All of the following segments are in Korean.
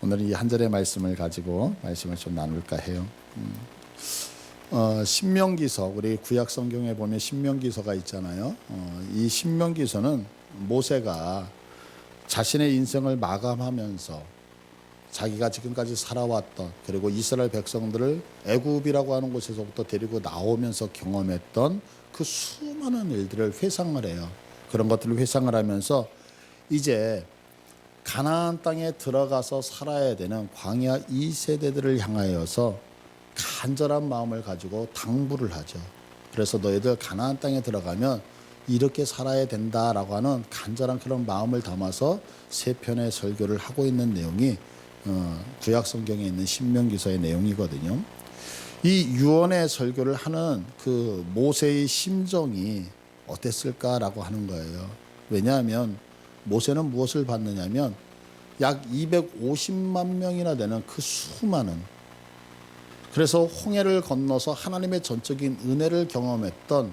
오늘은 이 한 절의 말씀을 가지고 말씀을 좀 나눌까 해요. 신명기서, 우리 구약 성경에 보면 신명기서가 있잖아요. 이 신명기서는 모세가 자신의 인생을 마감하면서 자기가 지금까지 살아왔던, 그리고 이스라엘 백성들을 애굽이라고 하는 곳에서부터 데리고 나오면서 경험했던 그 수많은 일들을 회상을 해요. 그런 것들을 회상을 하면서 이제 가나안 땅에 들어가서 살아야 되는 광야 2세대들을 향하여서 간절한 마음을 가지고 당부를 하죠. 그래서 너희들 가나안 땅에 들어가면 이렇게 살아야 된다라고 하는 간절한 그런 마음을 담아서 세 편의 설교를 하고 있는 내용이 구약 성경에 있는 신명기서의 내용이거든요. 이 유언의 설교를 하는 그 모세의 심정이 어땠을까라고 하는 거예요. 왜냐하면 모세는 무엇을 받느냐면 약 250만 명이나 되는 그 수많은, 그래서 홍해를 건너서 하나님의 전적인 은혜를 경험했던,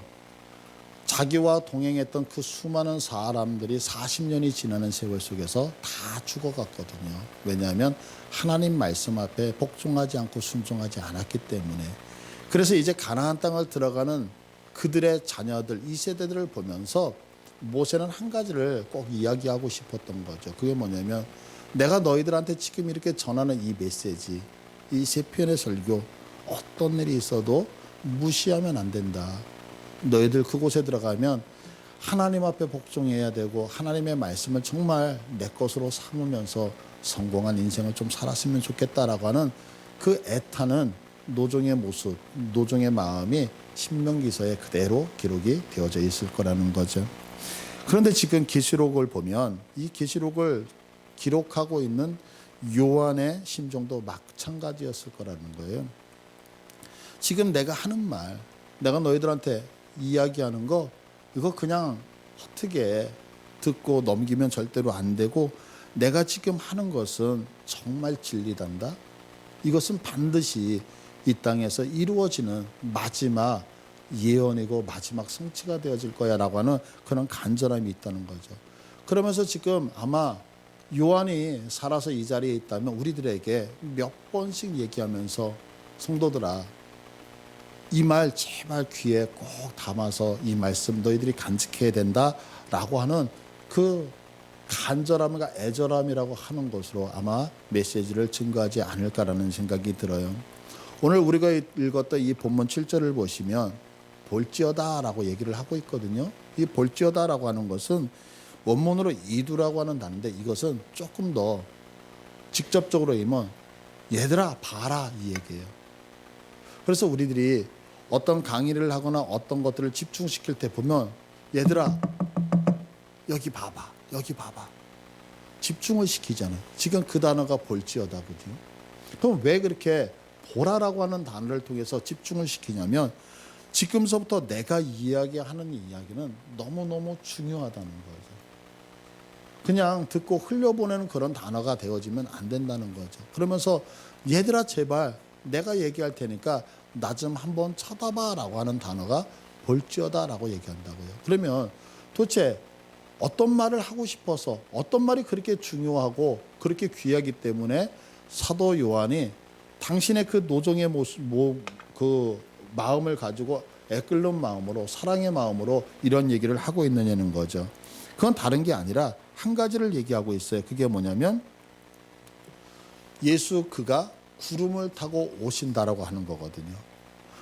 자기와 동행했던 그 수많은 사람들이 40년이 지나는 세월 속에서 다 죽어갔거든요. 왜냐하면 하나님 말씀 앞에 복종하지 않고 순종하지 않았기 때문에. 그래서 이제 가나안 땅을 들어가는 그들의 자녀들, 이 세대들을 보면서 모세는 한 가지를 꼭 이야기하고 싶었던 거죠. 그게 뭐냐면, 내가 너희들한테 지금 이렇게 전하는 이 메시지, 이 세 편의 설교, 어떤 일이 있어도 무시하면 안 된다. 너희들 그곳에 들어가면 하나님 앞에 복종해야 되고, 하나님의 말씀을 정말 내 것으로 삼으면서 성공한 인생을 좀 살았으면 좋겠다라고 하는 그 애타는 노종의 모습, 노종의 마음이 신명기서에 그대로 기록이 되어져 있을 거라는 거죠. 그런데 지금 계시록을 보면 이 계시록을 기록하고 있는 요한의 심정도 마찬가지였을 거라는 거예요. 지금 내가 하는 말, 내가 너희들한테 이야기하는 거, 이거 그냥 헛되게 듣고 넘기면 절대로 안 되고, 내가 지금 하는 것은 정말 진리단다. 이것은 반드시 이 땅에서 이루어지는 마지막 예언이고 마지막 성취가 되어질 거야 라고 하는 그런 간절함이 있다는 거죠. 그러면서 지금 아마 요한이 살아서 이 자리에 있다면 우리들에게 몇 번씩 얘기하면서, 성도들아, 이 말 제발 귀에 꼭 담아서 이 말씀 너희들이 간직해야 된다라고 하는 그 간절함과 애절함이라고 하는 것으로 아마 메시지를 증거하지 않을까라는 생각이 들어요. 오늘 우리가 읽었던 이 본문 7절을 보시면 볼지어다라고 얘기를 하고 있거든요. 이 볼지어다라고 하는 것은 원문으로 이두라고 하는 단어인데, 이것은 조금 더 직접적으로 이면 얘들아 봐라 이 얘기예요. 그래서 우리들이 어떤 강의를 하거나 어떤 것들을 집중시킬 때 보면, 얘들아 여기 봐봐, 여기 봐봐, 집중을 시키잖아요. 지금 그 단어가 볼지어다거든요. 그럼 왜 그렇게 보라라고 하는 단어를 통해서 집중을 시키냐면, 지금서부터 내가 이야기하는 이야기는 너무너무 중요하다는 거죠. 그냥 듣고 흘려보내는 그런 단어가 되어지면 안 된다는 거죠. 그러면서 얘들아 제발 내가 얘기할 테니까 나 좀 한번 쳐다봐 라고 하는 단어가 볼지어다 라고 얘기한다고요. 그러면 도대체 어떤 말을 하고 싶어서, 어떤 말이 그렇게 중요하고 그렇게 귀하기 때문에 사도 요한이 당신의 그 노종의 모습, 그 마음을 가지고 애끓는 마음으로, 사랑의 마음으로 이런 얘기를 하고 있느냐는 거죠. 그건 다른 게 아니라 한 가지를 얘기하고 있어요. 그게 뭐냐면, 예수 그가 구름을 타고 오신다라고 하는 거거든요.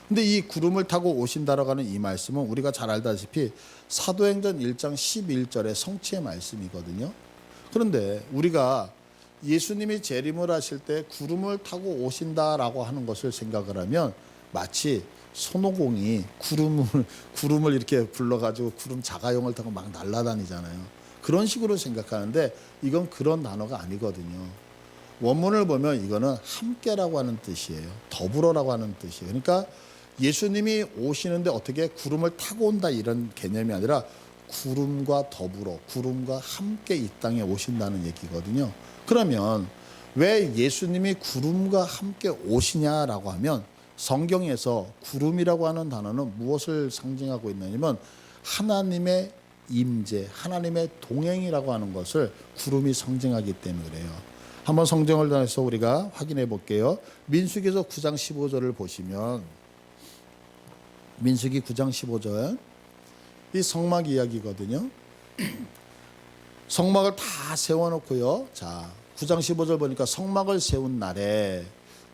근데 이 구름을 타고 오신다라고 하는 이 말씀은 우리가 잘 알다시피 사도행전 1장 11절의 성취의 말씀이거든요. 그런데 우리가 예수님이 재림을 하실 때 구름을 타고 오신다라고 하는 것을 생각을 하면, 마치 손오공이 구름을 이렇게 불러가지고 구름 자가용을 타고 막 날아다니잖아요. 그런 식으로 생각하는데, 이건 그런 단어가 아니거든요. 원문을 보면 이거는 함께라고 하는 뜻이에요. 더불어라고 하는 뜻이에요. 그러니까 예수님이 오시는데 어떻게 구름을 타고 온다 이런 개념이 아니라 구름과 더불어, 구름과 함께 이 땅에 오신다는 얘기거든요. 그러면 왜 예수님이 구름과 함께 오시냐라고 하면, 성경에서 구름이라고 하는 단어는 무엇을 상징하고 있느냐면 하나님의 임재, 하나님의 동행이라고 하는 것을 구름이 상징하기 때문에 그래요. 한번 성경을 통해서 우리가 확인해 볼게요. 민수기서 9장 15절을 보시면 민수기 9장 15절 이 성막 이야기거든요. 성막을 다 세워놓고요. 자, 9장 15절 보니까 성막을 세운 날에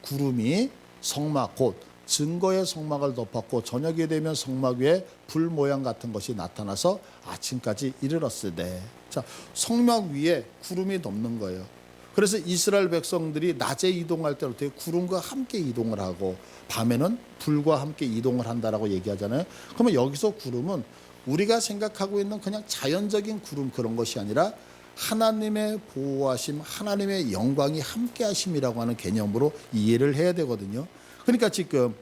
구름이 성막 곧 증거의 성막을 덮었고 저녁이 되면 성막 위에 불 모양 같은 것이 나타나서 아침까지 이르렀으되. 자, 성막 위에 구름이 덮는 거예요. 그래서 이스라엘 백성들이 낮에 이동할 때는 어떻게 구름과 함께 이동을 하고 밤에는 불과 함께 이동을 한다라고 얘기하잖아요. 그러면 여기서 구름은 우리가 생각하고 있는 그냥 자연적인 구름 그런 것이 아니라 하나님의 보호하심, 하나님의 영광이 함께 하심이라고 하는 개념으로 이해를 해야 되거든요. 그러니까 지금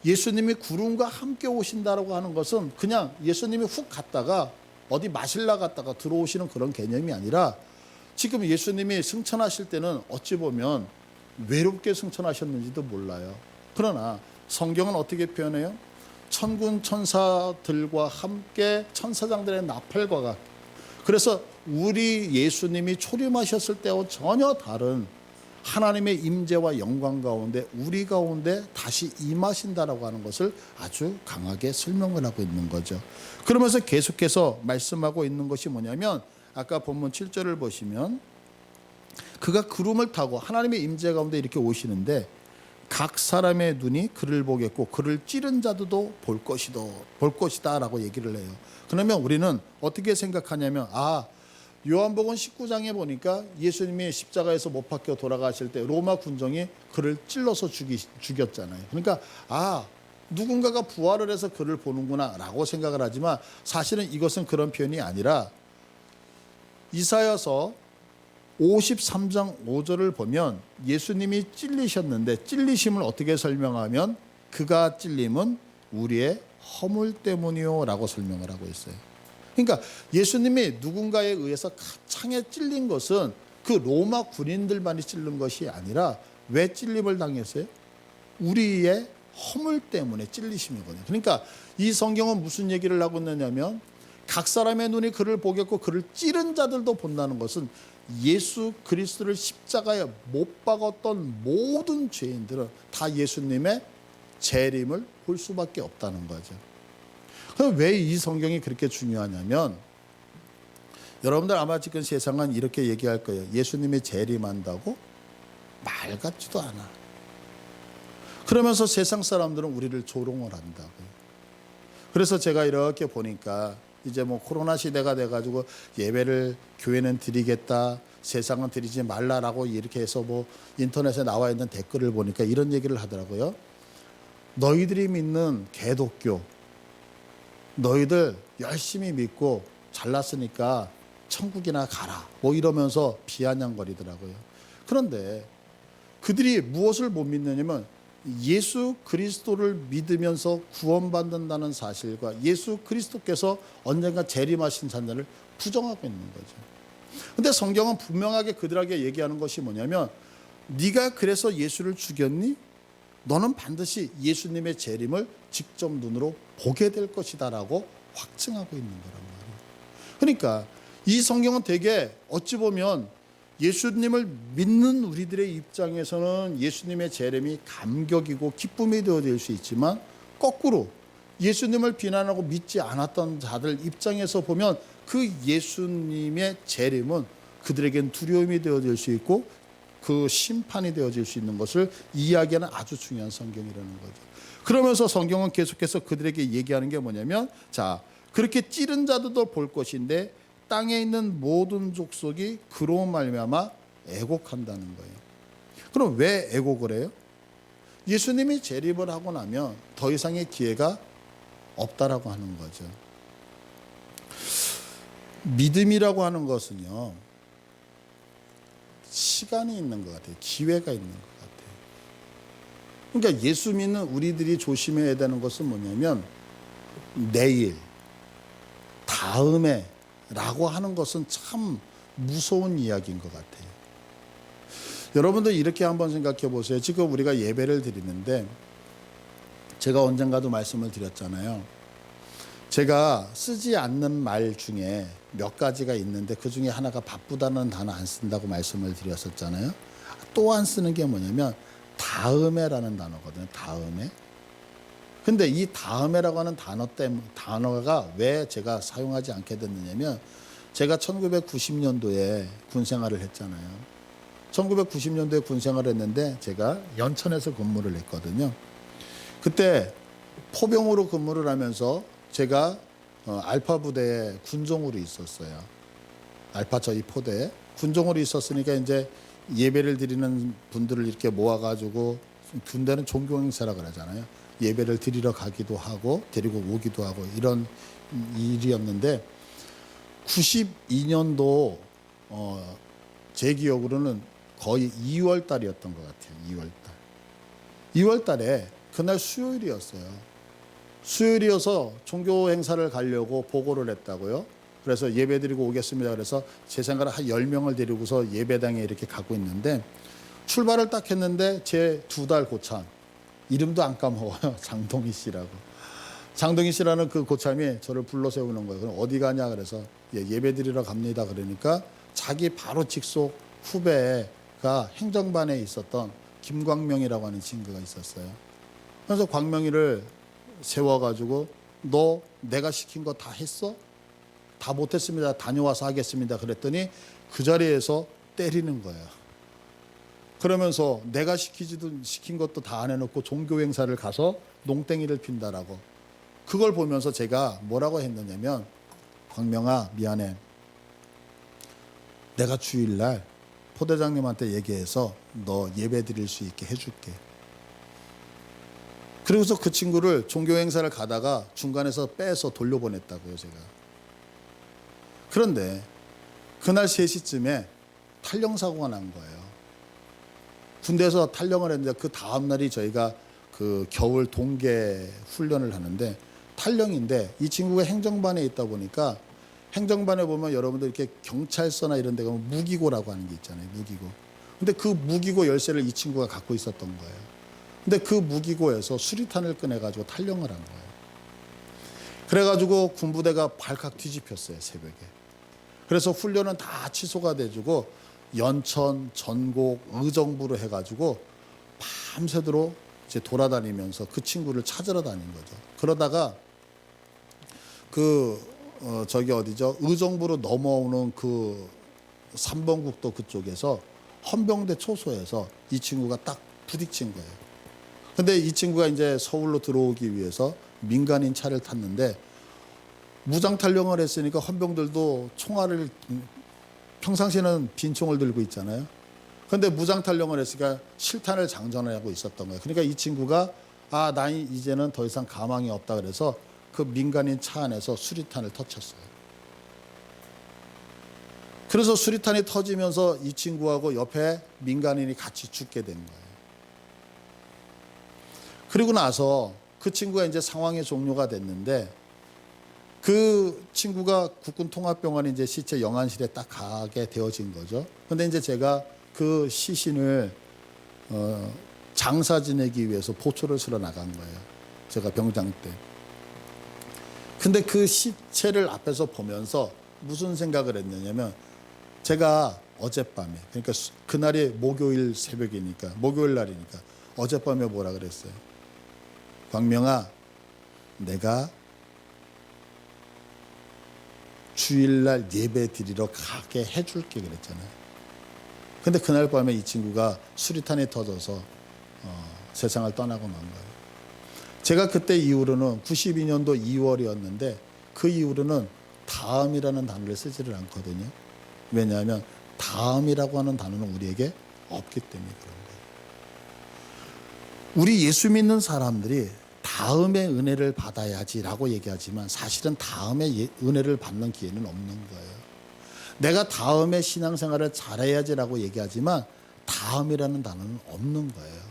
예수님이 구름과 함께 오신다라고 하는 것은 그냥 예수님이 훅 갔다가 어디 마실라 갔다가 들어오시는 그런 개념이 아니라 지금 예수님이 승천하실 때는 어찌 보면 외롭게 승천하셨는지도 몰라요. 그러나 성경은 어떻게 표현해요? 천군 천사들과 함께 천사장들의 나팔과 같게. 그래서 우리 예수님이 초림하셨을 때와 전혀 다른 하나님의 임재와 영광 가운데 우리 가운데 다시 임하신다라고 하는 것을 아주 강하게 설명을 하고 있는 거죠. 그러면서 계속해서 말씀하고 있는 것이 뭐냐면 아까 본문 7절을 보시면 그가 구름을 타고 하나님의 임재 가운데 이렇게 오시는데 각 사람의 눈이 그를 보겠고 그를 찌른 자들도 볼 것이다 라고 얘기를 해요. 그러면 우리는 어떻게 생각하냐면 요한복음 19장에 보니까 예수님이 십자가에서 못 박혀 돌아가실 때 로마 군정이 그를 찔러서 죽였잖아요. 그러니까 누군가가 부활을 해서 그를 보는구나 라고 생각을 하지만 사실은 이것은 그런 표현이 아니라 이사야서 53장 5절을 보면 예수님이 찔리셨는데 찔리심을 어떻게 설명하면 그가 찔림은 우리의 허물 때문이요 라고 설명을 하고 있어요. 그러니까 예수님이 누군가에 의해서 창에 찔린 것은 그 로마 군인들만이 찔린 것이 아니라 왜 찔림을 당했어요? 우리의 허물 때문에 찔리심이거든요. 그러니까 이 성경은 무슨 얘기를 하고 있느냐면 각 사람의 눈이 그를 보겠고 그를 찌른 자들도 본다는 것은 예수 그리스도를 십자가에 못 박았던 모든 죄인들은 다 예수님의 재림을 볼 수밖에 없다는 거죠. 그럼 왜 이 성경이 그렇게 중요하냐면 여러분들 아마 지금 세상은 이렇게 얘기할 거예요. 예수님이 재림한다고? 말 같지도 않아. 그러면서 세상 사람들은 우리를 조롱을 한다고요. 그래서 제가 이렇게 보니까 이제 뭐 코로나 시대가 돼가지고 예배를 교회는 드리겠다, 세상은 드리지 말라라고 이렇게 해서 뭐 인터넷에 나와 있는 댓글을 보니까 이런 얘기를 하더라고요. 너희들이 믿는 개독교, 너희들 열심히 믿고 잘났으니까 천국이나 가라 뭐 이러면서 비아냥거리더라고요. 그런데 그들이 무엇을 못 믿느냐면 예수 그리스도를 믿으면서 구원받는다는 사실과 예수 그리스도께서 언젠가 재림하신 잔자를 부정하고 있는 거죠. 그런데 성경은 분명하게 그들에게 얘기하는 것이 뭐냐면 네가 그래서 예수를 죽였니? 너는 반드시 예수님의 재림을 직접 눈으로 보게 될 것이다 라고 확증하고 있는 거란 말이에요. 그러니까 이 성경은 되게 어찌 보면 예수님을 믿는 우리들의 입장에서는 예수님의 재림이 감격이고 기쁨이 되어질 수 있지만 거꾸로 예수님을 비난하고 믿지 않았던 자들 입장에서 보면 그 예수님의 재림은 그들에겐 두려움이 되어질 수 있고 그 심판이 되어질 수 있는 것을 이야기하는 아주 중요한 성경이라는 거죠. 그러면서 성경은 계속해서 그들에게 얘기하는 게 뭐냐면 자, 그렇게 찌른 자들도 볼 것인데 땅에 있는 모든 족속이 그로 말미암아 애곡한다는 거예요. 그럼 왜 애곡을 해요? 예수님이 재림을 하고 나면 더 이상의 기회가 없다라고 하는 거죠. 믿음이라고 하는 것은요, 시간이 있는 것 같아요. 기회가 있는 것 같아요. 그러니까 예수 믿는 우리들이 조심해야 되는 것은 뭐냐면 내일, 다음에 라고 하는 것은 참 무서운 이야기인 것 같아요. 여러분들 이렇게 한번 생각해 보세요. 지금 우리가 예배를 드리는데 제가 언젠가도 말씀을 드렸잖아요. 제가 쓰지 않는 말 중에 몇 가지가 있는데 그 중에 하나가 바쁘다는 단어 안 쓴다고 말씀을 드렸었잖아요. 또 안 쓰는 게 뭐냐면 다음에라는 단어거든요. 다음에. 근데 이 다음에라고 하는 단어가 왜 제가 사용하지 않게 됐느냐면 제가 1990년도에 군 생활을 했잖아요. 1990년도에 군 생활을 했는데 제가 연천에서 근무를 했거든요. 그때 포병으로 근무를 하면서 제가 알파 부대에 군종으로 있었어요. 알파 저희 포대에 군종으로 있었으니까 이제 예배를 드리는 분들을 이렇게 모아가지고 군대는 종교 행사라 그러잖아요. 예배를 드리러 가기도 하고 데리고 오기도 하고 이런 일이었는데 92년도 제 기억으로는 거의 2월 달이었던 것 같아요. 2월 달. 2월 달에 그날 수요일이었어요. 수요일이어서 종교 행사를 가려고 보고를 했다고요. 그래서 예배 드리고 오겠습니다. 그래서 제 생각에 한 10명을 데리고서 예배당에 이렇게 가고 있는데 출발을 딱 했는데 제 2달 고참 이름도 안 까먹어요. 장동희 씨라고. 장동희 씨라는 그 고참이 저를 불러 세우는 거예요. 그럼 어디 가냐 그래서 예배 드리러 갑니다. 그러니까 자기 바로 직속 후배가 행정반에 있었던 김광명이라고 하는 친구가 있었어요. 그래서 광명이를 세워가지고 너 내가 시킨 거 다 했어? 다 못했습니다. 다녀와서 하겠습니다. 그랬더니 그 자리에서 때리는 거예요. 그러면서 내가 시킨 것도 다 안 해놓고 종교 행사를 가서 농땡이를 핀다라고. 그걸 보면서 제가 뭐라고 했느냐면 광명아 미안해. 내가 주일날 포대장님한테 얘기해서 너 예배 드릴 수 있게 해줄게. 그리고서 그 친구를 종교 행사를 가다가 중간에서 빼서 돌려보냈다고요, 제가. 그런데 그날 3시쯤에 탈영 사고가 난 거예요. 군대에서 탈영을 했는데 그 다음 날이 저희가 그 겨울 동계 훈련을 하는데 탈영인데 이 친구가 행정반에 있다 보니까 행정반에 보면 여러분들 이렇게 경찰서나 이런 데 가면 무기고라고 하는 게 있잖아요. 무기고. 근데 그 무기고 열쇠를 이 친구가 갖고 있었던 거예요. 근데 그 무기고에서 수리탄을 꺼내가지고 탈영을 한 거예요. 그래가지고 군부대가 발칵 뒤집혔어요, 새벽에. 그래서 훈련은 다 취소가 돼주고 연천, 전곡, 의정부로 해가지고 밤새도록 이제 돌아다니면서 그 친구를 찾으러 다닌 거죠. 그러다가 저기 어디죠? 의정부로 넘어오는 그 3번 국도 그쪽에서 헌병대 초소에서 이 친구가 딱 부딪힌 거예요. 근데 이 친구가 이제 서울로 들어오기 위해서 민간인 차를 탔는데 무장 탈영을 했으니까 헌병들도 총알을 평상시에는 빈 총을 들고 있잖아요. 그런데 무장 탈영을 했으니까 실탄을 장전하고 있었던 거예요. 그러니까 이 친구가 나 이제는 더 이상 가망이 없다 그래서 그 민간인 차 안에서 수리탄을 터쳤어요. 그래서 수리탄이 터지면서 이 친구하고 옆에 민간인이 같이 죽게 된 거예요. 그리고 나서 그 친구가 이제 상황이 종료가 됐는데 그 친구가 국군통합병원에 이제 시체 영안실에 딱 가게 되어진 거죠. 그런데 이제 제가 그 시신을 장사 지내기 위해서 보초를 실어 나간 거예요. 제가 병장 때. 근데 그 시체를 앞에서 보면서 무슨 생각을 했느냐면 제가 어젯밤에 그러니까 그날이 목요일 새벽이니까 목요일 날이니까 어젯밤에 뭐라 그랬어요. 광명아 내가 주일날 예배 드리러 가게 해줄게 그랬잖아요. 근데 그날 밤에 이 친구가 수리탄이 터져서 세상을 떠나고 만 거예요. 제가 그때 이후로는 92년도 2월이었는데 그 이후로는 다음이라는 단어를 쓰지를 않거든요. 왜냐하면 다음이라고 하는 단어는 우리에게 없기 때문에 그런 거예요. 우리 예수 믿는 사람들이 다음에 은혜를 받아야지라고 얘기하지만 사실은 다음에 은혜를 받는 기회는 없는 거예요. 내가 다음에 신앙생활을 잘해야지라고 얘기하지만 다음이라는 단어는 없는 거예요.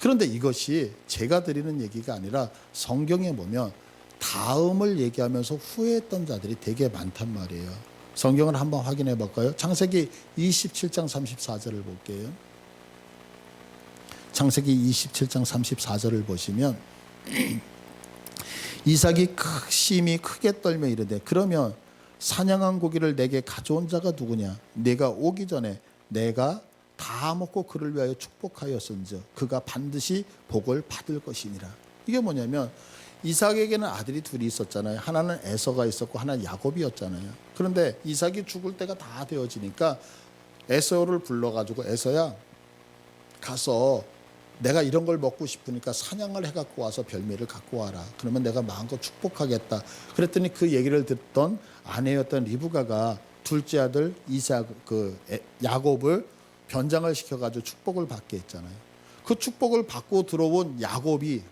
그런데 이것이 제가 드리는 얘기가 아니라 성경에 보면 다음을 얘기하면서 후회했던 자들이 되게 많단 말이에요. 성경을 한번 확인해 볼까요? 창세기 27장 34절을 볼게요. 창세기 27장 34절을 보시면 이삭이 심히 크게 떨며 이르되 그러면 사냥한 고기를 내게 가져온 자가 누구냐? 네가 오기 전에 내가 다 먹고 그를 위하여 축복하였은즉 그가 반드시 복을 받을 것이니라. 이게 뭐냐면 이삭에게는 아들이 둘이 있었잖아요. 하나는 에서가 있었고 하나는 야곱이었잖아요. 그런데 이삭이 죽을 때가 다 되어지니까 에서를 불러가지고 에서야 가서 내가 이런 걸 먹고 싶으니까 사냥을 해갖고 와서 별미를 갖고 와라. 그러면 내가 마음껏 축복하겠다. 그랬더니 그 얘기를 듣던 아내였던 리브가가 둘째 아들 야곱을 변장을 시켜가지고 축복을 받게 했잖아요. 그 축복을 받고 들어온 야곱이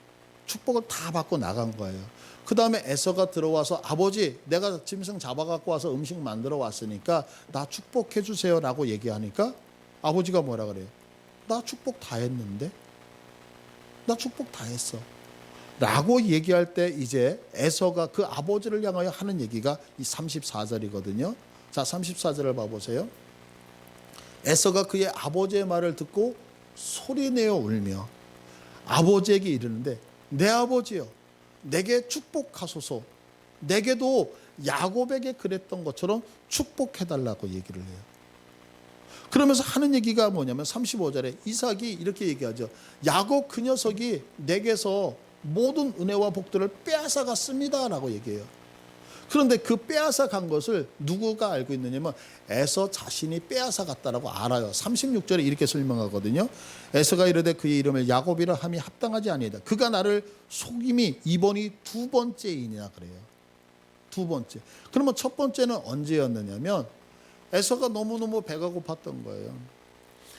축복을 다 받고 나간 거예요. 그 다음에 에서가 들어와서 아버지 내가 짐승 잡아갖고 와서 음식 만들어 왔으니까 나 축복해 주세요 라고 얘기하니까 아버지가 뭐라 그래요? 나 축복 다 했는데? 나 축복 다 했어 라고 얘기할 때 이제 에서가 그 아버지를 향하여 하는 얘기가 이 34절이거든요. 자, 34절을 봐보세요. 에서가 그의 아버지의 말을 듣고 소리내어 울며 아버지에게 이르는데 내 아버지여 내게 축복하소서. 내게도 야곱에게 그랬던 것처럼 축복해달라고 얘기를 해요. 그러면서 하는 얘기가 뭐냐면 35절에 이삭이 이렇게 얘기하죠. 야곱 그 녀석이 내게서 모든 은혜와 복들을 빼앗아갔습니다 라고 얘기해요. 그런데 그 빼앗아간 것을 누구가 알고 있느냐면 에서 자신이 빼앗아갔다라고 알아요. 36절에 이렇게 설명하거든요. 에서가 이르되 그의 이름을 야곱이라 함이 합당하지 아니하다. 그가 나를 속임이 이번이 두 번째이니라 그래요. 두 번째. 그러면 첫 번째는 언제였느냐면 에서가 너무너무 배가 고팠던 거예요.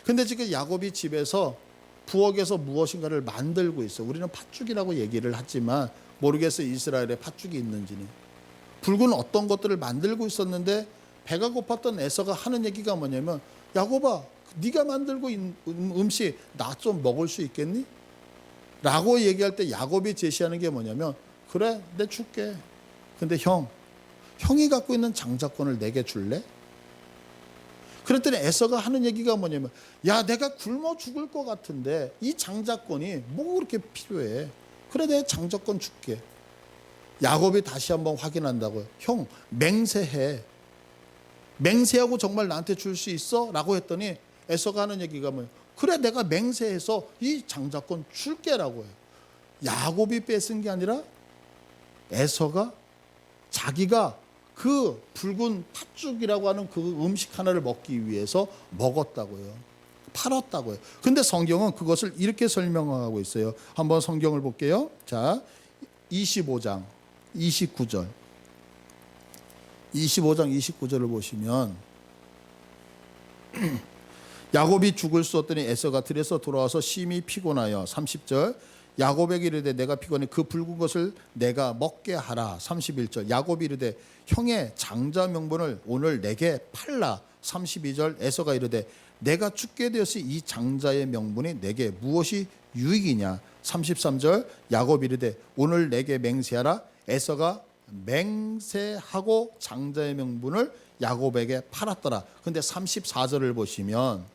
근데 지금 야곱이 집에서 부엌에서 무엇인가를 만들고 있어. 우리는 팥죽이라고 얘기를 하지만 모르겠어요. 이스라엘에 팥죽이 있는지는. 붉은 어떤 것들을 만들고 있었는데 배가 고팠던 에서가 하는 얘기가 뭐냐면 야곱아 네가 만들고 있는 음식 나 좀 먹을 수 있겠니? 라고 얘기할 때 야곱이 제시하는 게 뭐냐면 그래 내 줄게. 근데 형이 갖고 있는 장자권을 내게 줄래? 그랬더니 에서가 하는 얘기가 뭐냐면 야 내가 굶어 죽을 것 같은데 이 장자권이 뭐 그렇게 필요해. 그래 내 장자권 줄게. 야곱이 다시 한번 확인한다고요. 형 맹세해. 맹세하고 정말 나한테 줄 수 있어? 라고 했더니 에서가 하는 얘기가 뭐예요? 그래 내가 맹세해서 이 장자권 줄게라고 해요. 야곱이 뺏은 게 아니라 에서가 자기가 그 붉은 팥죽이라고 하는 그 음식 하나를 먹기 위해서 먹었다고요. 팔았다고요. 근데 성경은 그것을 이렇게 설명하고 있어요. 한번 성경을 볼게요. 자, 25장 29절 29절을 보시면 야곱이 죽을 수 없더니 에서가 들에서 돌아와서 심히 피곤하여 30절 야곱에게 이르되 내가 피곤해 그 붉은 것을 내가 먹게 하라. 31절 야곱이 이르되 형의 장자 명분을 오늘 내게 팔라. 32절 에서가 이르되 내가 죽게 되었으니 이 장자의 명분이 내게 무엇이 유익이냐. 33절 야곱이 이르되 오늘 내게 맹세하라. 에서가 맹세하고 장자의 명분을 야곱에게 팔았더라. 근데 34절을 보시면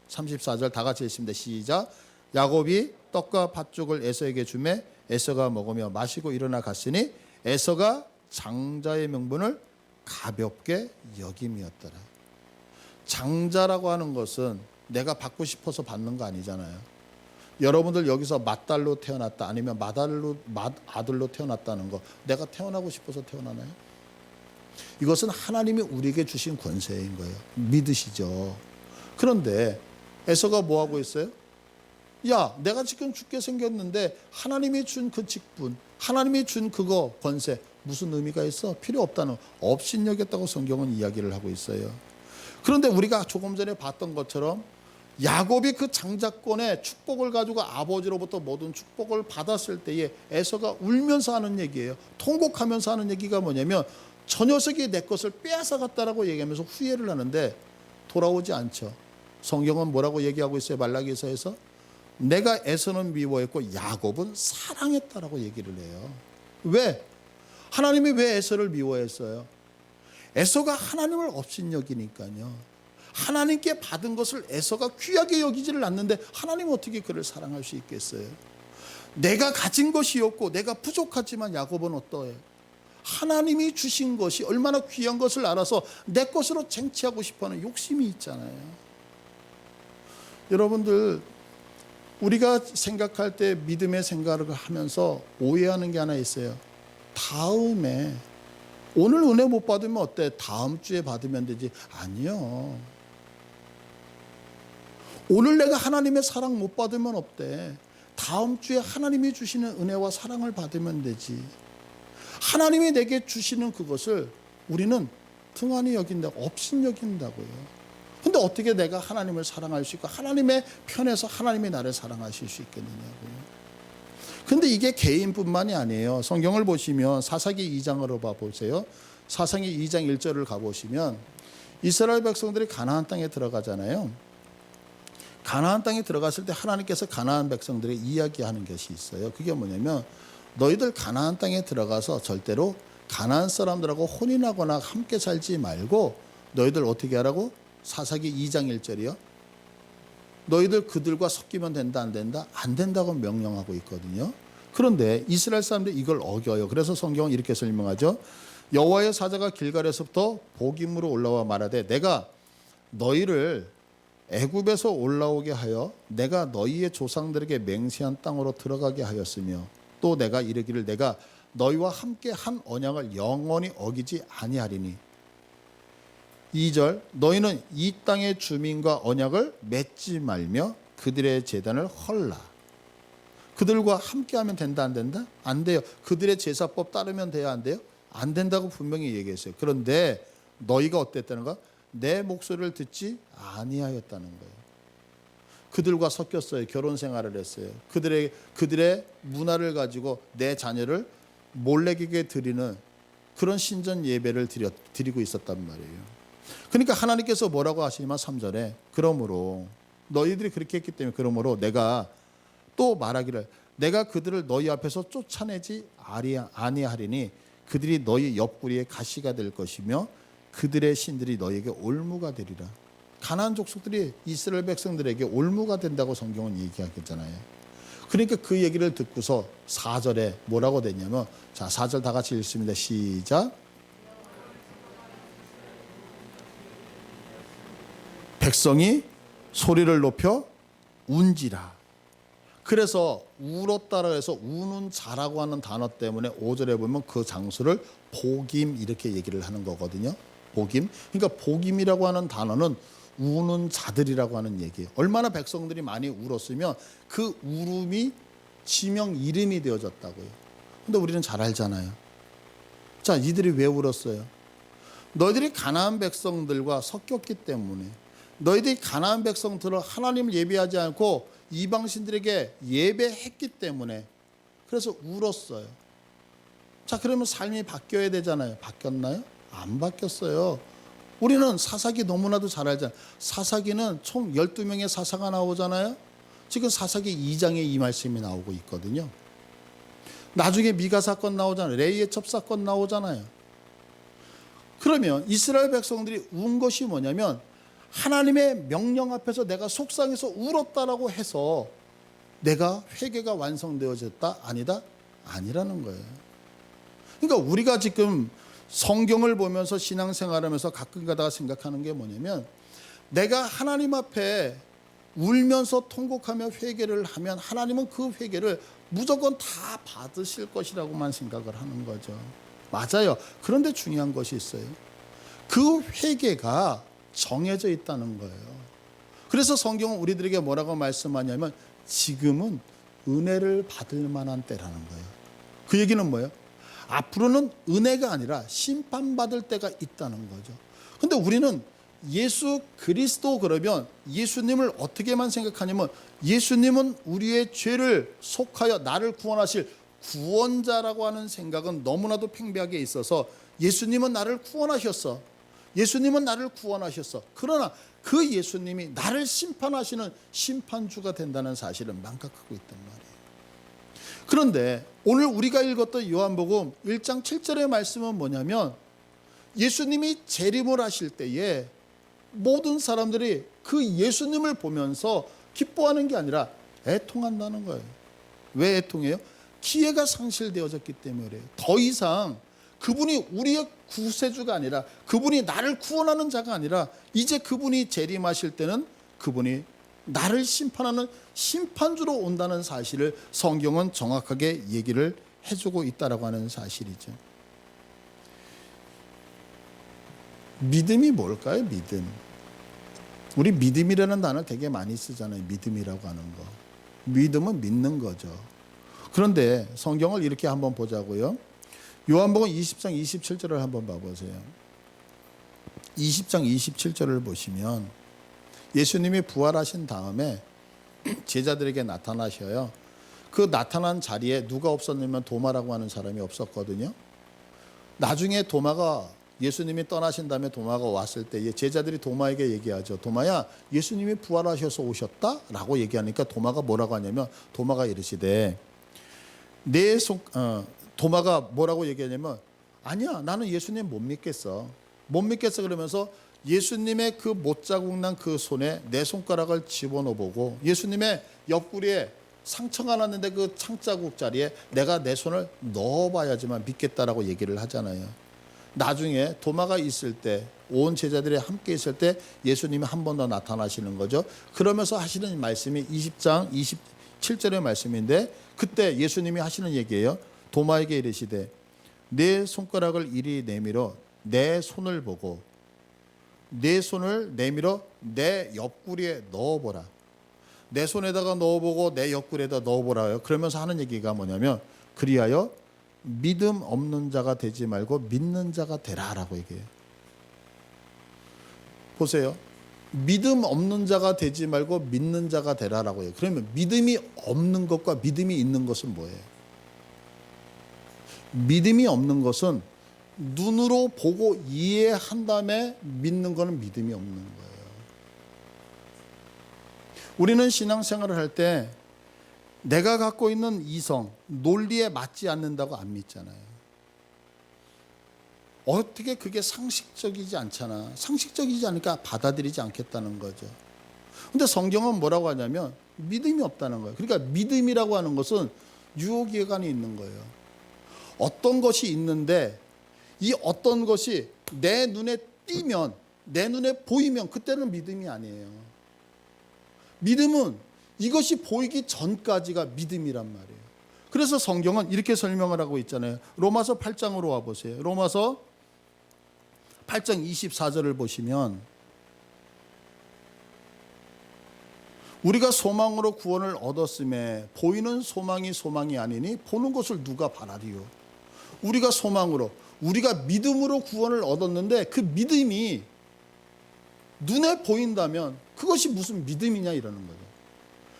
34절 다 같이 읽습니다. 시작. 야곱이 떡과 팥죽을 에서에게 주매 에서가 먹으며 마시고 일어나 갔으니 에서가 장자의 명분을 가볍게 여김이었더라. 장자라고 하는 것은 내가 받고 싶어서 받는 거 아니잖아요. 여러분들 여기서 맏딸로 태어났다 아니면 맏아들로 태어났다는 거 내가 태어나고 싶어서 태어나나요? 이것은 하나님이 우리에게 주신 권세인 거예요. 믿으시죠? 그런데 에서가 뭐하고 있어요? 야 내가 지금 죽게 생겼는데 하나님이 준 그 직분 하나님이 준 그거 권세 무슨 의미가 있어? 필요 없다는 업신여겼다고 성경은 이야기를 하고 있어요. 그런데 우리가 조금 전에 봤던 것처럼 야곱이 그 장자권의 축복을 가지고 아버지로부터 모든 축복을 받았을 때에 에서가 울면서 하는 얘기예요. 통곡하면서 하는 얘기가 뭐냐면 저 녀석이 내 것을 빼앗아갔다라고 얘기하면서 후회를 하는데 돌아오지 않죠. 성경은 뭐라고 얘기하고 있어요? 말라기서에서 내가 에서는 미워했고 야곱은 사랑했다라고 얘기를 해요. 왜? 하나님이 왜 에서를 미워했어요? 에서가 하나님을 업신여기니까요. 하나님께 받은 것을 에서가 귀하게 여기지를 않는데 하나님은 어떻게 그를 사랑할 수 있겠어요? 내가 가진 것이 없고 내가 부족하지만 야곱은 어떠해요? 하나님이 주신 것이 얼마나 귀한 것을 알아서 내 것으로 쟁취하고 싶어하는 욕심이 있잖아요. 여러분들, 우리가 생각할 때 믿음의 생각을 하면서 오해하는 게 하나 있어요. 다음에, 오늘 은혜 못 받으면 어때? 다음 주에 받으면 되지. 아니요. 오늘 내가 하나님의 사랑 못 받으면 어때? 다음 주에 하나님이 주시는 은혜와 사랑을 받으면 되지. 하나님이 내게 주시는 그것을 우리는 등한히 여긴다고, 업신 여긴다고요. 근데 어떻게 내가 하나님을 사랑할 수 있고 하나님의 편에서 하나님이 나를 사랑하실 수 있겠느냐고요. 근데 이게 개인뿐만이 아니에요. 성경을 보시면 사사기 2장으로 봐보세요. 사사기 2장 1절을 가보시면 이스라엘 백성들이 가나안 땅에 들어가잖아요. 가나안 땅에 들어갔을 때 하나님께서 가나안 백성들에게 이야기하는 것이 있어요. 그게 뭐냐면 너희들 가나안 땅에 들어가서 절대로 가나안 사람들하고 혼인하거나 함께 살지 말고 너희들 어떻게 하라고? 사사기 2장 1절이요. 너희들 그들과 섞이면 된다 안 된다? 안 된다고 명령하고 있거든요. 그런데 이스라엘 사람들이 이걸 어겨요. 그래서 성경은 이렇게 설명하죠. 여호와의 사자가 길갈에서부터 복임으로 올라와 말하되 내가 너희를 애굽에서 올라오게 하여 내가 너희의 조상들에게 맹세한 땅으로 들어가게 하였으며 또 내가 이르기를 내가 너희와 함께 한 언약을 영원히 어기지 아니하리니 2절 너희는 이 땅의 주민과 언약을 맺지 말며 그들의 제단을 헐라. 그들과 함께하면 된다 안 된다? 안 돼요. 그들의 제사법 따르면 돼요 안 돼요? 안 된다고 분명히 얘기했어요. 그런데 너희가 어땠다는가? 내 목소리를 듣지 아니하였다는 거예요. 그들과 섞였어요. 결혼 생활을 했어요. 그들의 문화를 가지고 내 자녀를 몰래에게 드리는 그런 신전 예배를 드리고 있었단 말이에요. 그러니까 하나님께서 뭐라고 하시냐면 3절에 그러므로 너희들이 그렇게 했기 때문에 그러므로 내가 또 말하기를 내가 그들을 너희 앞에서 쫓아내지 아니하리니 그들이 너희 옆구리에 가시가 될 것이며 그들의 신들이 너희에게 올무가 되리라. 가나안 족속들이 이스라엘 백성들에게 올무가 된다고 성경은 얘기하겠잖아요. 그러니까 그 얘기를 듣고서 4절에 뭐라고 됐냐면 자 4절 다 같이 읽습니다. 시작. 백성이 소리를 높여 운지라. 그래서 울었다라 해서 우는 자라고 하는 단어 때문에 5절에 보면 그 장소를 복임 이렇게 얘기를 하는 거거든요. 복임. 그러니까 복임이라고 하는 단어는 우는 자들이라고 하는 얘기예요. 얼마나 백성들이 많이 울었으면 그 울음이 지명 이름이 되어졌다고요. 근데 우리는 잘 알잖아요. 자, 이들이 왜 울었어요? 너희들이 가나안 백성들과 섞였기 때문에 너희들이 가나안 백성들을 하나님을 예배하지 않고 이방신들에게 예배했기 때문에 그래서 울었어요. 자, 그러면 삶이 바뀌어야 되잖아요. 바뀌었나요? 안 바뀌었어요. 우리는 사사기 너무나도 잘 알잖아요. 사사기는 총 12명의 사사가 나오잖아요. 지금 사사기 2장에 이 말씀이 나오고 있거든요. 나중에 미가 사건 나오잖아요. 레이의 첩사건 나오잖아요. 그러면 이스라엘 백성들이 운 것이 뭐냐면 하나님의 명령 앞에서 내가 속상해서 울었다라고 해서 내가 회개가 완성되어졌다? 아니다? 아니라는 거예요. 그러니까 우리가 지금 성경을 보면서 신앙생활하면서 가끔 가다가 생각하는 게 뭐냐면 내가 하나님 앞에 울면서 통곡하며 회개를 하면 하나님은 그 회개를 무조건 다 받으실 것이라고만 생각을 하는 거죠. 맞아요. 그런데 중요한 것이 있어요. 그 회개가 정해져 있다는 거예요. 그래서 성경은 우리들에게 뭐라고 말씀하냐면 지금은 은혜를 받을 만한 때라는 거예요. 그 얘기는 뭐예요? 앞으로는 은혜가 아니라 심판받을 때가 있다는 거죠. 근데 우리는 예수 그리스도 그러면 예수님을 어떻게만 생각하냐면 예수님은 우리의 죄를 속하여 나를 구원하실 구원자라고 하는 생각은 너무나도 팽배하게 있어서 예수님은 나를 구원하셨어. 예수님은 나를 구원하셨어. 그러나 그 예수님이 나를 심판하시는 심판주가 된다는 사실을 망각하고 있단 말이에요. 그런데 오늘 우리가 읽었던 요한복음 1장 7절의 말씀은 뭐냐면 예수님이 재림을 하실 때에 모든 사람들이 그 예수님을 보면서 기뻐하는 게 아니라 애통한다는 거예요. 왜 애통해요? 기회가 상실되어졌기 때문에 그래요. 더 이상 그분이 우리의 구세주가 아니라, 그분이 나를 구원하는 자가 아니라, 이제 그분이 재림하실 때는 그분이 나를 심판하는 심판주로 온다는 사실을 성경은 정확하게 얘기를 해주고 있다라고 하는 사실이죠. 믿음이 뭘까요? 믿음. 우리 믿음이라는 단어 되게 많이 쓰잖아요. 믿음이라고 하는 거. 믿음은 믿는 거죠. 그런데 성경을 이렇게 한번 보자고요. 요한복음 20장 27절을 한번 봐보세요. 20장 27절을 보시면 예수님이 부활하신 다음에 제자들에게 나타나셔요. 그 나타난 자리에 누가 없었냐면 도마라고 하는 사람이 없었거든요. 나중에 도마가, 예수님이 떠나신 다음에 도마가 왔을 때 제자들이 도마에게 얘기하죠. 도마야, 예수님이 부활하셔서 오셨다? 라고 얘기하니까 도마가 뭐라고 하냐면, 도마가 이르시되 도마가 뭐라고 얘기하냐면, 아니야, 나는 예수님 못 믿겠어. 못 믿겠어. 그러면서 예수님의 그 못자국 난 그 손에 내 손가락을 집어넣어보고, 예수님의 옆구리에 상처가 났는데 그 창자국 자리에 내가 내 손을 넣어봐야지만 믿겠다라고 얘기를 하잖아요. 나중에 도마가 있을 때, 온 제자들이 함께 있을 때 예수님이 한 번 더 나타나시는 거죠. 그러면서 하시는 말씀이 20장 27절의 말씀인데, 그때 예수님이 하시는 얘기예요. 도마에게 이르시되 내 손가락을 이리 내밀어 내 손을 보고 내 손을 내밀어 내 옆구리에 넣어보라. 내 손에다가 넣어보고 내 옆구리에다 넣어보라요. 그러면서 하는 얘기가 뭐냐면, 그리하여 믿음 없는 자가 되지 말고 믿는 자가 되라라고 얘기해요. 보세요. 믿음 없는 자가 되지 말고 믿는 자가 되라라고 해요. 그러면 믿음이 없는 것과 믿음이 있는 것은 뭐예요? 믿음이 없는 것은 눈으로 보고 이해한 다음에 믿는 것은 믿음이 없는 거예요. 우리는 신앙생활을 할 때 내가 갖고 있는 이성, 논리에 맞지 않는다고 안 믿잖아요. 어떻게 그게 상식적이지 않잖아. 상식적이지 않으니까 받아들이지 않겠다는 거죠. 근데 성경은 뭐라고 하냐면 믿음이 없다는 거예요. 그러니까 믿음이라고 하는 것은 유효기간이 있는 거예요. 어떤 것이 있는데 이 어떤 것이 내 눈에 띄면, 내 눈에 보이면 그때는 믿음이 아니에요. 믿음은 이것이 보이기 전까지가 믿음이란 말이에요. 그래서 성경은 이렇게 설명을 하고 있잖아요. 로마서 8장으로 와보세요. 로마서 8장 24절을 보시면, 우리가 소망으로 구원을 얻었음에 보이는 소망이 소망이 아니니 보는 것을 누가 바라리요. 우리가 소망으로, 우리가 믿음으로 구원을 얻었는데 그 믿음이 눈에 보인다면 그것이 무슨 믿음이냐 이러는 거죠.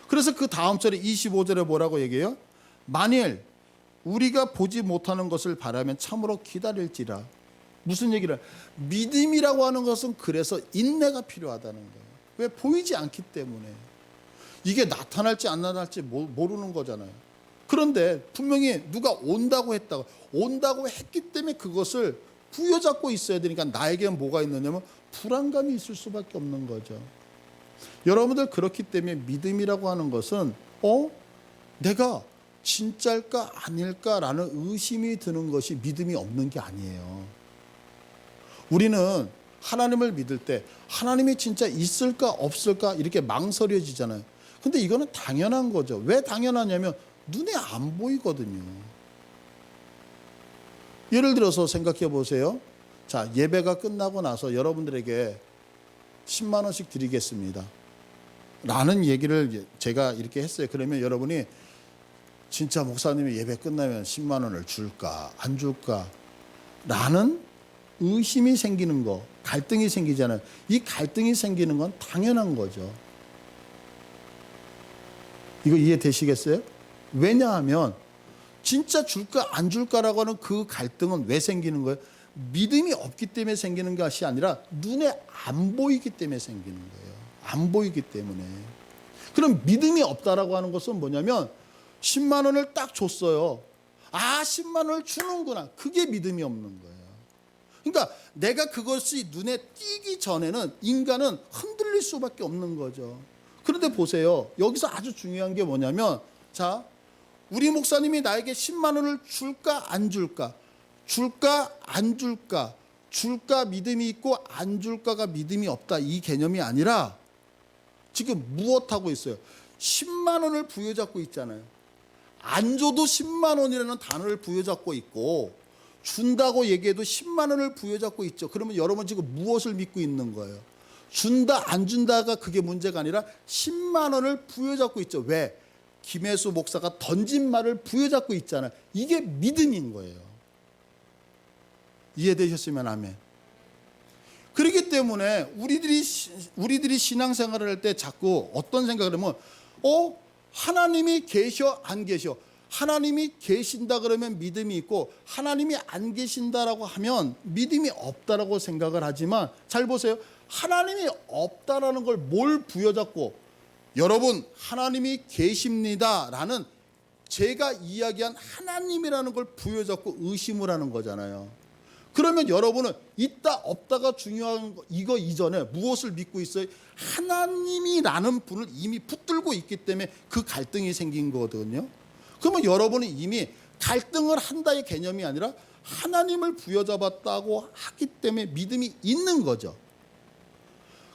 그래서 그 다음 절에 25절에 뭐라고 얘기해요? 만일 우리가 보지 못하는 것을 바라면 참으로 기다릴지라. 무슨 얘기를? 믿음이라고 하는 것은 그래서 인내가 필요하다는 거예요. 왜? 보이지 않기 때문에. 이게 나타날지 안 나타날지 모르는 거잖아요. 그런데 분명히 누가 온다고 했기 때문에 그것을 부여잡고 있어야 되니까 나에게는 뭐가 있느냐면 불안감이 있을 수밖에 없는 거죠. 여러분들, 그렇기 때문에 믿음이라고 하는 것은 내가 진짜일까 아닐까라는 의심이 드는 것이 믿음이 없는 게 아니에요. 우리는 하나님을 믿을 때 하나님이 진짜 있을까 없을까 이렇게 망설여지잖아요. 근데 이거는 당연한 거죠. 왜 당연하냐면 눈에 안 보이거든요. 예를 들어서 생각해 보세요. 자, 예배가 끝나고 나서 여러분들에게 10만 원씩 드리겠습니다 라는 얘기를 제가 이렇게 했어요. 그러면 여러분이 진짜 목사님이 예배 끝나면 10만 원을 줄까 안 줄까 라는 의심이 생기는 거, 갈등이 생기잖아요. 이 갈등이 생기는 건 당연한 거죠. 이거 이해되시겠어요? 왜냐하면 진짜 줄까 안 줄까라고 하는 그 갈등은 왜 생기는 거예요? 믿음이 없기 때문에 생기는 것이 아니라 눈에 안 보이기 때문에 생기는 거예요. 안 보이기 때문에. 그럼 믿음이 없다라고 하는 것은 뭐냐면 10만 원을 딱 줬어요. 10만 원을 주는구나. 그게 믿음이 없는 거예요. 그러니까 내가 그것이 눈에 띄기 전에는 인간은 흔들릴 수밖에 없는 거죠. 그런데 보세요. 여기서 아주 중요한 게 뭐냐면, 자, 우리 목사님이 나에게 10만 원을 줄까 안 줄까? 줄까 안 줄까, 줄까 믿음이 있고 안 줄까가 믿음이 없다, 이 개념이 아니라 지금 무엇하고 있어요? 10만 원을 부여잡고 있잖아요. 안 줘도 10만 원이라는 단어를 부여잡고 있고, 준다고 얘기해도 10만 원을 부여잡고 있죠. 그러면 여러분 지금 무엇을 믿고 있는 거예요? 준다 안 준다가 그게 문제가 아니라 10만 원을 부여잡고 있죠. 왜? 김혜수 목사가 던진 말을 부여잡고 있잖아요. 이게 믿음인 거예요. 이해되셨으면 아멘. 그렇기 때문에 우리들이 신앙생활을 할 때 자꾸 어떤 생각을 하면, 하나님이 계셔 안 계셔? 하나님이 계신다 그러면 믿음이 있고, 하나님이 안 계신다라고 하면 믿음이 없다라고 생각을 하지만, 잘 보세요. 하나님이 없다라는 걸 뭘 부여잡고, 여러분 하나님이 계십니다라는 제가 이야기한 하나님이라는 걸 부여잡고 의심을 하는 거잖아요. 그러면 여러분은 있다 없다가 중요한 거, 이거 이전에 무엇을 믿고 있어요? 하나님이라는 분을 이미 붙들고 있기 때문에 그 갈등이 생긴 거거든요. 그러면 여러분은 이미 갈등을 한다의 개념이 아니라 하나님을 부여잡았다고 하기 때문에 믿음이 있는 거죠.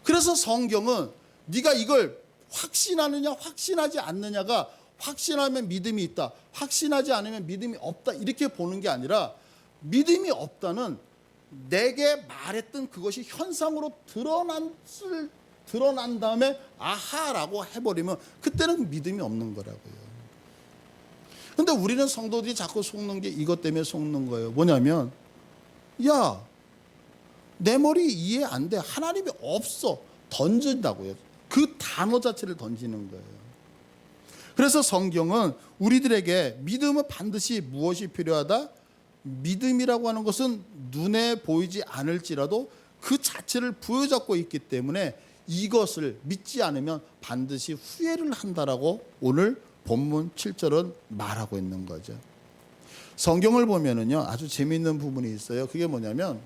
그래서 성경은 네가 이걸 확신하느냐 확신하지 않느냐가, 확신하면 믿음이 있다, 확신하지 않으면 믿음이 없다, 이렇게 보는 게 아니라, 믿음이 없다는 내게 말했던 그것이 현상으로 드러난 다음에 아하라고 해버리면 그때는 믿음이 없는 거라고요. 근데 우리는 성도들이 자꾸 속는 게 이것 때문에 속는 거예요. 뭐냐면, 야, 내 머리 이해 안 돼, 하나님이 없어, 던진다고요. 그 단어 자체를 던지는 거예요. 그래서 성경은 우리들에게 믿음은 반드시 무엇이 필요하다? 믿음이라고 하는 것은 눈에 보이지 않을지라도 그 자체를 부여잡고 있기 때문에 이것을 믿지 않으면 반드시 후회를 한다라고 오늘 본문 7절은 말하고 있는 거죠. 성경을 보면은요, 아주 재미있는 부분이 있어요. 그게 뭐냐면,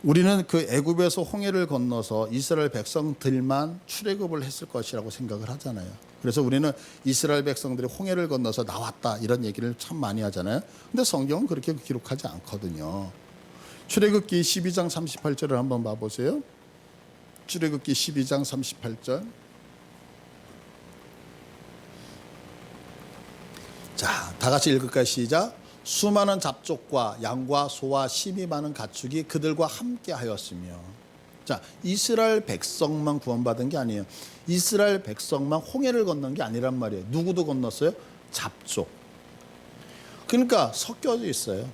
우리는 그 애굽에서 홍해를 건너서 이스라엘 백성들만 출애굽을 했을 것이라고 생각을 하잖아요. 그래서 우리는 이스라엘 백성들이 홍해를 건너서 나왔다, 이런 얘기를 참 많이 하잖아요. 근데 성경은 그렇게 기록하지 않거든요. 출애굽기 12장 38절을 한번 봐보세요. 출애굽기 12장 38절. 자, 다 같이 읽을까요? 시작. 수많은 잡족과 양과 소와 심이 많은 가축이 그들과 함께 하였으며. 자, 이스라엘 백성만 구원받은 게 아니에요. 이스라엘 백성만 홍해를 건넌 게 아니란 말이에요. 누구도 건넜어요? 잡족. 그러니까 섞여져 있어요.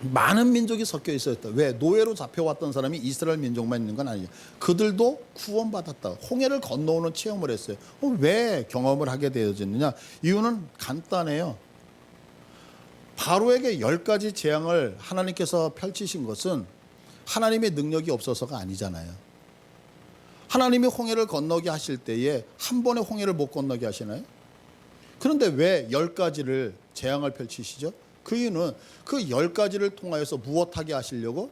많은 민족이 섞여 있었다. 왜? 노예로 잡혀왔던 사람이 이스라엘 민족만 있는 건 아니에요. 그들도 구원받았다. 홍해를 건너오는 체험을 했어요. 왜 경험을 하게 되어졌느냐? 이유는 간단해요. 바로에게 10가지 재앙을 하나님께서 펼치신 것은 하나님의 능력이 없어서가 아니잖아요. 하나님이 홍해를 건너게 하실 때에 한 번에 홍해를 못 건너게 하시나요? 그런데 왜 10가지를 재앙을 펼치시죠? 그 이유는 그 10가지를 통하여서 무엇하게 하시려고?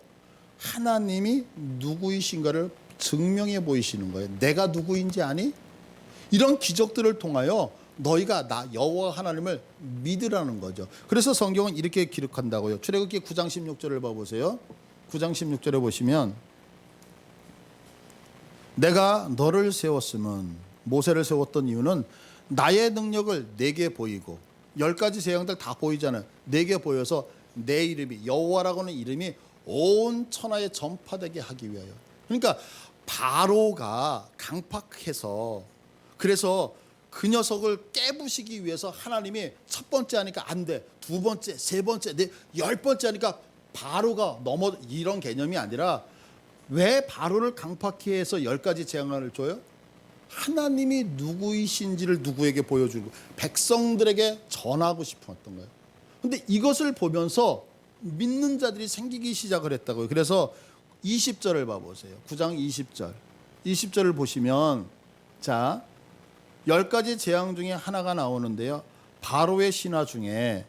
하나님이 누구이신가를 증명해 보이시는 거예요. 내가 누구인지 아니? 이런 기적들을 통하여 너희가 나 여호와 하나님을 믿으라는 거죠. 그래서 성경은 이렇게 기록한다고요. 출애굽기 9장 16절을 봐보세요. 9장 16절에 보시면, 내가 너를 세웠음은, 모세를 세웠던 이유는 나의 능력을 내게 보이고, 10가지 재앙들 다 보이잖아요. 내게 보여서 내 이름이, 여호와라고 하는 이름이 온 천하에 전파되게 하기 위하여. 그러니까 바로가 강팍해서, 그래서 그 녀석을 깨부시기 위해서 하나님이 첫 번째 하니까 안 돼, 두 번째, 세 번째, 10번째 하니까 바로가 넘어, 이런 개념이 아니라, 왜 바로를 강팍히 해서 10가지 재앙을 줘요? 하나님이 누구이신지를 누구에게 보여주고 백성들에게 전하고 싶었던 거예요. 그런데 이것을 보면서 믿는 자들이 생기기 시작을 했다고요. 그래서 20절을 봐보세요. 9장 20절. 20절을 보시면, 자, 10가지 재앙 중에 하나가 나오는데요. 바로의 신하 중에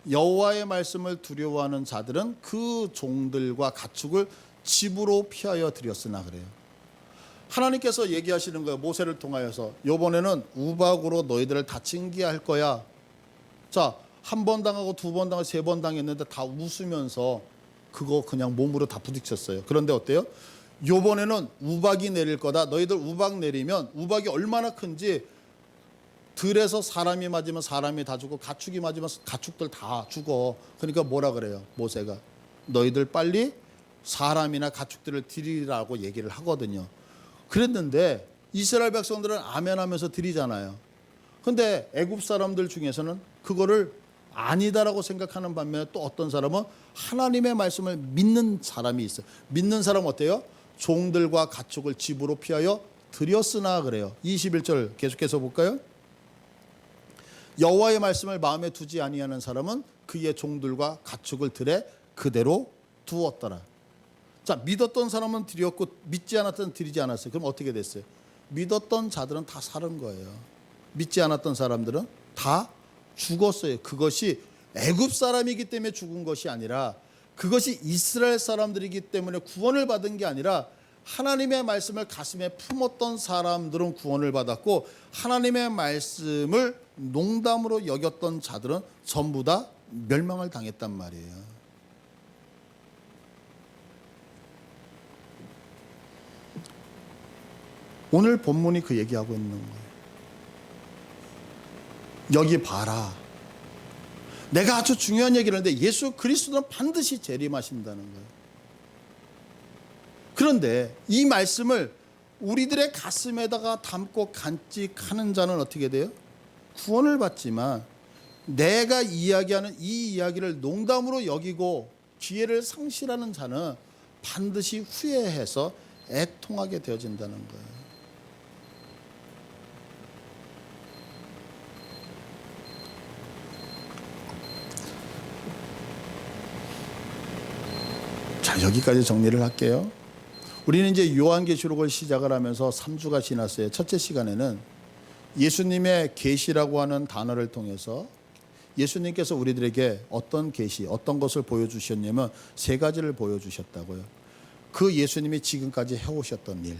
여호와의 말씀을 두려워하는 자들은 그 종들과 가축을 집으로 피하여 들였으나 그래요. 하나님께서 얘기하시는 거예요. 모세를 통하여서, 이번에는 우박으로 너희들을 다 징계할 거야. 자, 한 번 당하고 두 번 당하고 세 번 당했는데 다 웃으면서 그거 그냥 몸으로 다 부딪혔어요. 그런데 어때요? 요번에는 우박이 내릴 거다. 너희들 우박 내리면 우박이 얼마나 큰지 들에서 사람이 맞으면 사람이 다 죽고 가축이 맞으면 가축들 다 죽어. 그러니까 뭐라 그래요? 모세가 너희들 빨리 사람이나 가축들을 드리라고 얘기를 하거든요. 그랬는데 이스라엘 백성들은 아멘 하면서 드리잖아요. 근데 애굽 사람들 중에서는 그거를 아니다라고 생각하는 반면에 또 어떤 사람은 하나님의 말씀을 믿는 사람이 있어요. 믿는 사람은 어때요? 종들과 가축을 집으로 피하여 드렸으나 그래요. 21절 계속해서 볼까요? 여호와의 말씀을 마음에 두지 아니하는 사람은 그의 종들과 가축을 들에 그대로 두었더라. 자, 믿었던 사람은 드렸고 믿지 않았던 드리지 않았어요. 그럼 어떻게 됐어요? 믿었던 자들은 다 살은 거예요. 믿지 않았던 사람들은 다 죽었어요. 그것이 애굽 사람이기 때문에 죽은 것이 아니라 그것이 이스라엘 사람들이기 때문에 구원을 받은 게 아니라 하나님의 말씀을 가슴에 품었던 사람들은 구원을 받았고 하나님의 말씀을 농담으로 여겼던 자들은 전부 다 멸망을 당했단 말이에요. 오늘 본문이 그 얘기하고 있는 거예요. 여기 봐라. 내가 아주 중요한 얘기를 하는데 예수 그리스도는 반드시 재림하신다는 거예요. 그런데 이 말씀을 우리들의 가슴에다가 담고 간직하는 자는 어떻게 돼요? 구원을 받지만 내가 이야기하는 이 이야기를 농담으로 여기고 기회를 상실하는 자는 반드시 후회해서 애통하게 되어진다는 거예요. 자, 여기까지 정리를 할게요. 우리는 이제 요한계시록을 시작을 하면서 3주가 지났어요. 첫째 시간에는 예수님의 계시라고 하는 단어를 통해서 예수님께서 우리들에게 어떤 계시, 어떤 것을 보여주셨냐면 세 가지를 보여주셨다고요. 그 예수님이 지금까지 해오셨던 일,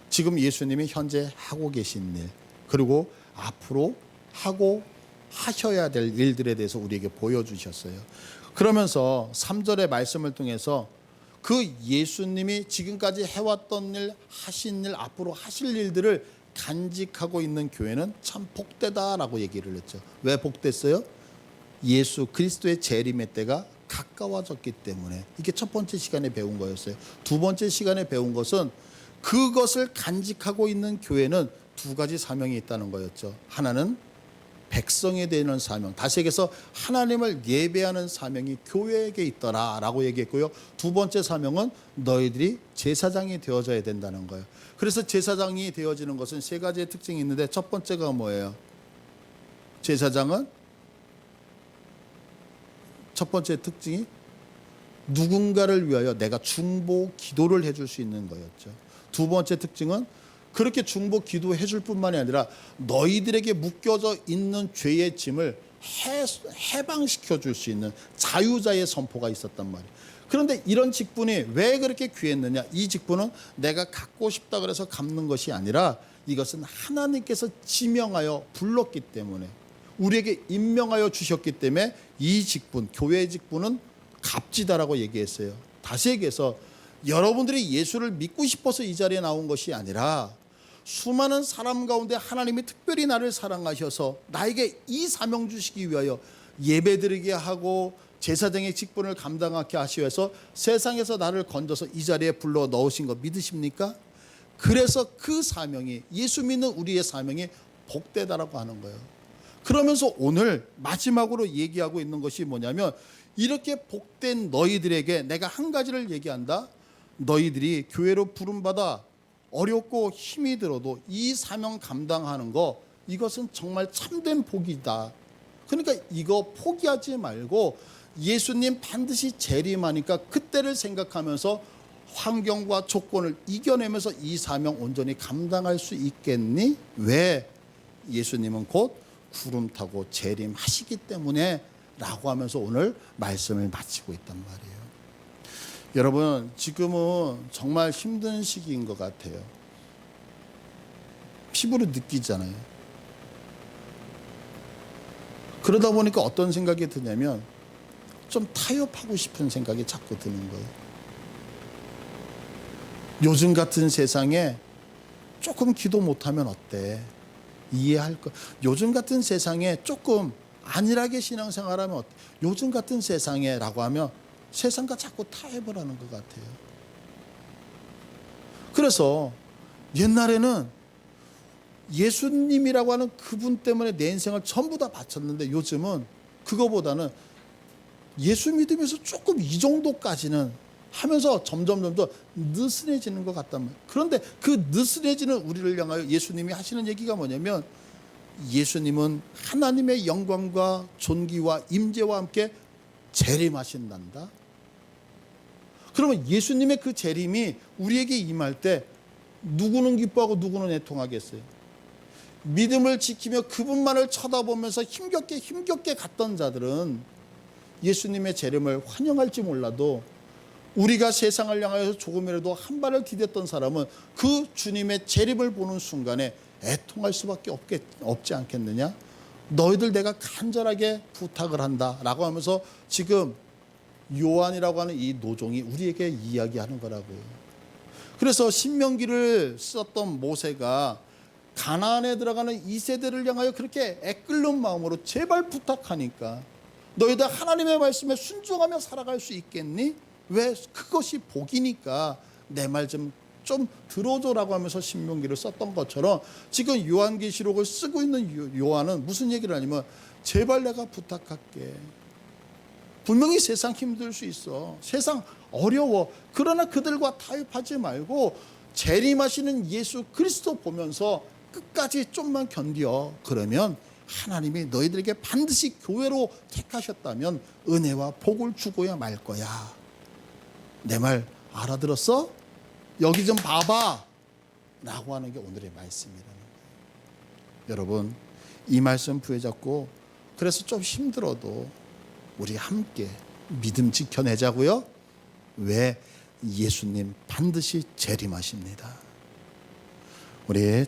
지금 예수님이 현재 하고 계신 일, 그리고 앞으로 하고 하셔야 될 일들에 대해서 우리에게 보여주셨어요. 그러면서 3절의 말씀을 통해서 그 예수님이 지금까지 해왔던 일, 하신 일, 앞으로 하실 일들을 간직하고 있는 교회는 참 복되다라고 얘기를 했죠. 왜 복됐어요? 예수 그리스도의 재림의 때가 가까워졌기 때문에. 이게 첫 번째 시간에 배운 거였어요. 두 번째 시간에 배운 것은 그것을 간직하고 있는 교회는 두 가지 사명이 있다는 거였죠. 하나는 백성에 대한 사명, 다시 얘기해서 하나님을 예배하는 사명이 교회에게 있더라라고 얘기했고요. 두 번째 사명은 너희들이 제사장이 되어져야 된다는 거예요. 그래서 제사장이 되어지는 것은 세 가지의 특징이 있는데 첫 번째가 뭐예요? 제사장은 첫 번째 특징이 누군가를 위하여 내가 중보 기도를 해줄 수 있는 거였죠. 두 번째 특징은 그렇게 중보 기도해 줄 뿐만이 아니라 너희들에게 묶여져 있는 죄의 짐을 해방시켜 줄 수 있는 자유자의 선포가 있었단 말이에요. 그런데 이런 직분이 왜 그렇게 귀했느냐? 이 직분은 내가 갖고 싶다 그래서 갚는 것이 아니라 이것은 하나님께서 지명하여 불렀기 때문에 우리에게 임명하여 주셨기 때문에 이 직분, 교회의 직분은 값지다라고 얘기했어요. 다시 얘기해서 여러분들이 예수를 믿고 싶어서 이 자리에 나온 것이 아니라 수많은 사람 가운데 하나님이 특별히 나를 사랑하셔서 나에게 이 사명 주시기 위하여 예배드리게 하고 제사장의 직분을 감당하게 하시어서 세상에서 나를 건져서 이 자리에 불러 넣으신 거 믿으십니까? 그래서 그 사명이, 예수 믿는 우리의 사명이 복되다라고 하는 거예요. 그러면서 오늘 마지막으로 얘기하고 있는 것이 뭐냐면 이렇게 복된 너희들에게 내가 한 가지를 얘기한다. 너희들이 교회로 부름받아 어렵고 힘이 들어도 이 사명 감당하는 거, 이것은 정말 참된 복이다. 그러니까 이거 포기하지 말고 예수님 반드시 재림하니까 그때를 생각하면서 환경과 조건을 이겨내면서 이 사명 온전히 감당할 수 있겠니? 왜? 예수님은 곧 구름 타고 재림하시기 때문에 라고 하면서 오늘 말씀을 마치고 있단 말이에요. 여러분, 지금은 정말 힘든 시기인 것 같아요. 피부로 느끼잖아요. 그러다 보니까 어떤 생각이 드냐면 좀 타협하고 싶은 생각이 자꾸 드는 거예요. 요즘 같은 세상에 조금 기도 못하면 어때? 이해할 거. 요즘 같은 세상에 조금 안일하게 신앙생활하면 어때? 요즘 같은 세상에라고 하면 세상과 자꾸 타협을 하는 것 같아요. 그래서 옛날에는 예수님이라고 하는 그분 때문에 내 인생을 전부 다 바쳤는데 요즘은 그거보다는 예수 믿으면서 조금 이 정도까지는 하면서 점점 느슨해지는 것 같단 말이에요. 그런데 그 느슨해지는 우리를 향하여 예수님이 하시는 얘기가 뭐냐면 예수님은 하나님의 영광과 존귀와 임재와 함께 재림하신단다. 그러면 예수님의 그 재림이 우리에게 임할 때 누구는 기뻐하고 누구는 애통하겠어요? 믿음을 지키며 그분만을 쳐다보면서 힘겹게 갔던 자들은 예수님의 재림을 환영할지 몰라도 우리가 세상을 향하여서 조금이라도 한 발을 디뎠던 사람은 그 주님의 재림을 보는 순간에 애통할 수밖에 없지 않겠느냐? 너희들 내가 간절하게 부탁을 한다라고 하면서 지금 요한이라고 하는 이 노종이 우리에게 이야기하는 거라고요. 그래서 신명기를 썼던 모세가 가나안에 들어가는 이 세대를 향하여 그렇게 애끓는 마음으로 제발 부탁하니까 너희들 하나님의 말씀에 순종하며 살아갈 수 있겠니? 왜? 그것이 복이니까 내 말 좀 들어줘라고 하면서 신명기를 썼던 것처럼 지금 요한계시록을 쓰고 있는 요한은 무슨 얘기를 하냐면 제발 내가 부탁할게. 분명히 세상 힘들 수 있어. 세상 어려워. 그러나 그들과 타협하지 말고 재림하시는 예수 그리스도 보면서 끝까지 좀만 견뎌. 그러면 하나님이 너희들에게 반드시 교회로 택하셨다면 은혜와 복을 주고야 말 거야. 내 말 알아들었어? 여기 좀 봐봐 라고 하는 게 오늘의 말씀이라는 거예요. 여러분 이 말씀 부여잡고 그래서 좀 힘들어도 우리 함께 믿음 지켜내자고요. 왜? 예수님 반드시 재림하십니다. 우리